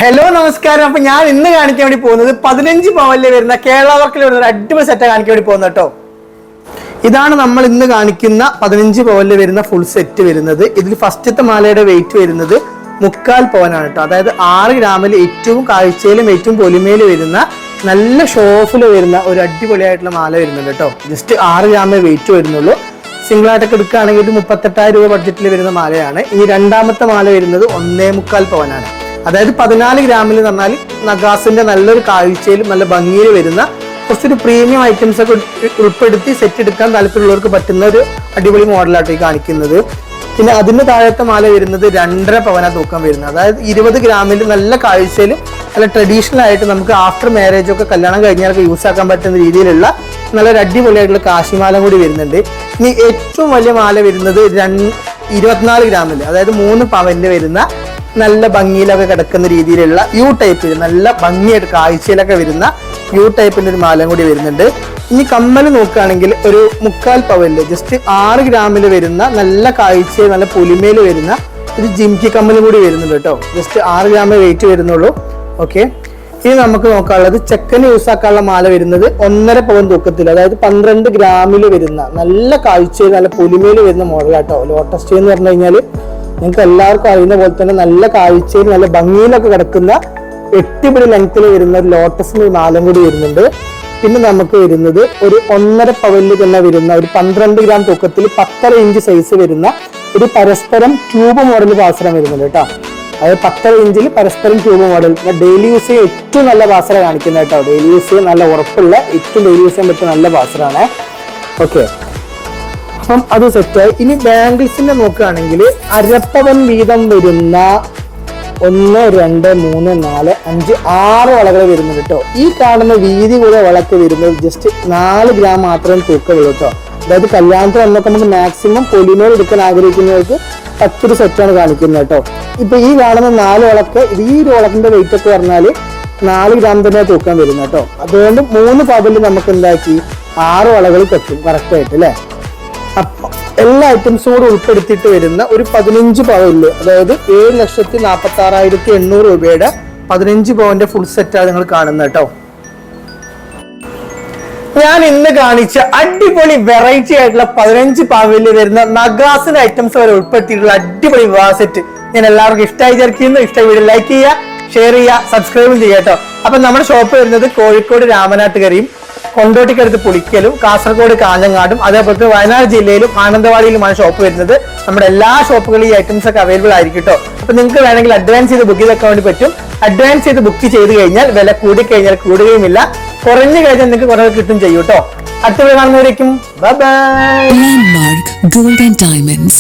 Hello നമസ്കാരം. അപ്പൊ ഞാൻ ഇന്ന് കാണിക്കാൻ വേണ്ടി പോകുന്നത് 15 പവനിൽ വരുന്ന കേരള വർക്കിൽ വരുന്ന ഒരു അടിപൊളി സെറ്റ് കാണിക്കാൻ വേണ്ടി പോകുന്നത് കേട്ടോ. ഇതാണ് നമ്മൾ ഇന്ന് കാണിക്കുന്ന 15 പവനിൽ വരുന്ന ഫുൾ സെറ്റ് വരുന്നത്. ഇതിൽ ഫസ്റ്റത്തെ മാലയുടെ വെയിറ്റ് വരുന്നത് 3/4 പവനാണ് കേട്ടോ. അതായത് 6 ഗ്രാമിൽ ഏറ്റവും കാഴ്ചയിലും ഏറ്റവും പൊലിമയിലും വരുന്ന നല്ല ഷോഫിൽ വരുന്ന ഒരു അടിപൊളിയായിട്ടുള്ള മാല വരുന്നുണ്ട് കേട്ടോ. ജസ്റ്റ് 6 ഗ്രാമേ വെയിറ്റ് വരുന്നുള്ളൂ. സിംഗിൾ ആയിട്ടൊക്കെ എടുക്കുകയാണെങ്കിൽ ഇത് 36,000 രൂപ ബഡ്ജറ്റിൽ വരുന്ന മാലയാണ്. ഈ രണ്ടാമത്തെ മാല വരുന്നത് 1.25 പവനാണ്. അതായത് 14 ഗ്രാമിൽ എന്ന് പറഞ്ഞാൽ നഗാസിന്റെ നല്ലൊരു കാഴ്ചയിലും നല്ല ഭംഗിയിൽ വരുന്ന കുറച്ചൊരു പ്രീമിയം ഐറ്റംസ് ഒക്കെ ഉൾപ്പെടുത്തി സെറ്റ് എടുക്കാൻ താല്പര്യമുള്ളവർക്ക് പറ്റുന്ന ഒരു അടിപൊളി മോഡലായിട്ട് ഈ കാണിക്കുന്നത്. പിന്നെ അതിന് താഴത്തെ മാല വരുന്നത് 2.5 പവനാ തൂക്കം വരുന്നത്. അതായത് 20 ഗ്രാമിൽ നല്ല കാഴ്ചയിലും നല്ല ട്രഡീഷണൽ ആയിട്ട് നമുക്ക് ആഫ്റ്റർ മാരേജ് ഒക്കെ കല്യാണം കഴിഞ്ഞാൽ യൂസ് ആക്കാൻ പറ്റുന്ന രീതിയിലുള്ള നല്ലൊരു അടിപൊളിയായിട്ടുള്ള കാശിമാല കൂടി വരുന്നുണ്ട്. ഇനി ഏറ്റവും വലിയ മാല വരുന്നത് 24 ഗ്രാമിൽ, അതായത് 3 പവനിൽ വരുന്ന നല്ല ഭംഗിയിലൊക്കെ കിടക്കുന്ന രീതിയിലുള്ള യു ടൈപ്പിൽ നല്ല ഭംഗിയായിട്ട് കാഴ്ചയിലൊക്കെ വരുന്ന യു ടൈപ്പിന്റെ ഒരു മാലം കൂടി വരുന്നുണ്ട്. ഇനി കമ്മൽ നോക്കുകയാണെങ്കിൽ ഒരു 3/4 പവനില് ജസ്റ്റ് 6 ഗ്രാമിൽ വരുന്ന നല്ല കാഴ്ചയിൽ നല്ല പൊലിമയിൽ വരുന്ന ഒരു ജിംകി കമ്മലും കൂടി വരുന്നുണ്ട് കേട്ടോ. ജസ്റ്റ് 6 ഗ്രാമേ വെയിറ്റ് വരുന്നുള്ളൂ. ഓക്കെ, ഇനി നമുക്ക് നോക്കാനുള്ളത് ചെക്കന് യൂസ് ആക്കാനുള്ള മാല വരുന്നത് 1.5 പവൻ തൂക്കത്തിൽ, അതായത് 12 ഗ്രാമിൽ വരുന്ന നല്ല കാഴ്ചയിൽ നല്ല പൊലിമയിൽ വരുന്ന മോഡലാട്ടോ. ലോട്ടസ് എന്ന് പറഞ്ഞു കഴിഞ്ഞാൽ നിങ്ങൾക്ക് എല്ലാവർക്കും അറിയുന്ന പോലെ തന്നെ നല്ല കാഴ്ചയിൽ നല്ല ഭംഗിയിലൊക്കെ കിടക്കുന്ന 8 പിടി ലെങ്ത്തിൽ വരുന്ന ഒരു ലോട്ടസിന് മാലം കൂടി വരുന്നുണ്ട്. പിന്നെ നമുക്ക് വരുന്നത് ഒരു 1.5 പവനിൽ തന്നെ വരുന്ന ഒരു 12 ഗ്രാം തൂക്കത്തിൽ 10.5 ഇഞ്ച് സൈസ് വരുന്ന ഒരു പരസ്പരം ട്യൂബ് മോഡൽ പാസരം വരുന്നുണ്ട് കേട്ടോ. അതായത് 10.5 ഇഞ്ചിൽ പരസ്പരം ട്യൂബ് മോഡൽ ഡെയിലി യൂസ് ചെയ്യാൻ ഏറ്റവും നല്ല പാസറ കാണിക്കുന്നത് കേട്ടോ. ഡെയിലി യൂസ് ചെയ്യാൻ നല്ല ഉറപ്പുള്ള ഏറ്റവും ഡെയിലി യൂസ് ചെയ്യാൻ പറ്റിയ നല്ല പാസറാണ്. ഓക്കെ, അപ്പം അത് സെറ്റായി. ഇനി ബാംഗിൾസിന്റെ നോക്കുകയാണെങ്കിൽ 1/2 പവൻ വീതം വരുന്ന 1, 2, 3, 4, 5, 6 വളകൾ വരുന്നുണ്ട് കേട്ടോ. ഈ കാണുന്ന വീതി കൂടെ വളക്ക് വരുന്നത് ജസ്റ്റ് 4 ഗ്രാം മാത്രമേ തൂക്കമുള്ളൂ കേട്ടോ. അതായത് കല്യാണത്തിന് വന്നൊക്കെ നമുക്ക് മാക്സിമം പൊലിമേൽ എടുക്കാൻ ആഗ്രഹിക്കുന്നവർക്ക് പറ്റൊരു സെറ്റാണ് കാണിക്കുന്നത് കേട്ടോ. ഇപ്പൊ ഈ കാണുന്ന 4 വളക്ക്, ഈ ഒരു വളക്കിന്റെ വെയിറ്റ് ഒക്കെ പറഞ്ഞാൽ 4 ഗ്രാം തന്നെ തൂക്കാൻ വരുന്നത് കേട്ടോ. അതുകൊണ്ട് 3 പവനിൽ നമുക്ക് എന്താക്കി 6 വളകൾ പറ്റും കറക്റ്റ് ആയിട്ട് അല്ലേ. അപ്പൊ എല്ലാ ഐറ്റംസും കൂടെ ഉൾപ്പെടുത്തിയിട്ട് വരുന്ന ഒരു 15 പവനില്, അതായത് 7,46,800 രൂപയുടെ 15 പവന്റെ ഫുൾ സെറ്റാണ് നിങ്ങൾ കാണുന്നത് കേട്ടോ. ഞാൻ ഇന്ന് കാണിച്ച അടിപൊളി വെറൈറ്റി ആയിട്ടുള്ള 15 പവനിൽ വരുന്ന നഗാസിന്റെ ഐറ്റംസ് വരെ ഉൾപ്പെടുത്തിയിട്ടുള്ള അടിപൊളി വിവാഹ സെറ്റ് ഞാൻ എല്ലാവർക്കും ഇഷ്ടമായി ചേർക്കുന്നു. ഇഷ്ടമായി വീഡിയോ ലൈക്ക് ചെയ്യുക, ഷെയർ ചെയ്യുക, സബ്സ്ക്രൈബും ചെയ്യുക കേട്ടോ. അപ്പൊ നമ്മുടെ ഷോപ്പ് വരുന്നത് കോഴിക്കോട് രാമനാട്ടുകരയും കൊണ്ടോട്ടിക്കടുത്ത് പുളിക്കലും കാസർഗോഡ് കാഞ്ഞങ്ങാടും അതേപോലെ വയനാട് ജില്ലയിലും മാനന്തവാടിയിലുമാണ് ഷോപ്പ് വരുന്നത്. നമ്മുടെ എല്ലാ ഷോപ്പുകളിലും ഈ ഐറ്റംസ് ഒക്കെ അവൈലബിൾ ആയിരിക്കും കേട്ടോ. അപ്പൊ നിങ്ങൾക്ക് വേണമെങ്കിൽ അഡ്വാൻസ് ചെയ്ത് ബുക്ക് ചെയ്തൊക്കെ വേണ്ടി പറ്റും. അഡ്വാൻസ് ചെയ്ത് ബുക്ക് ചെയ്ത് കഴിഞ്ഞാൽ വില കൂടിക്കഴിഞ്ഞാൽ കൂടുകയുമില്ല, കുറഞ്ഞു കഴിഞ്ഞാൽ നിങ്ങൾക്ക് കുറവ് കിട്ടും ചെയ്യും കേട്ടോ. അടുത്ത കാണുന്നവരേക്കും bye bye. Landmark Gold and Diamonds.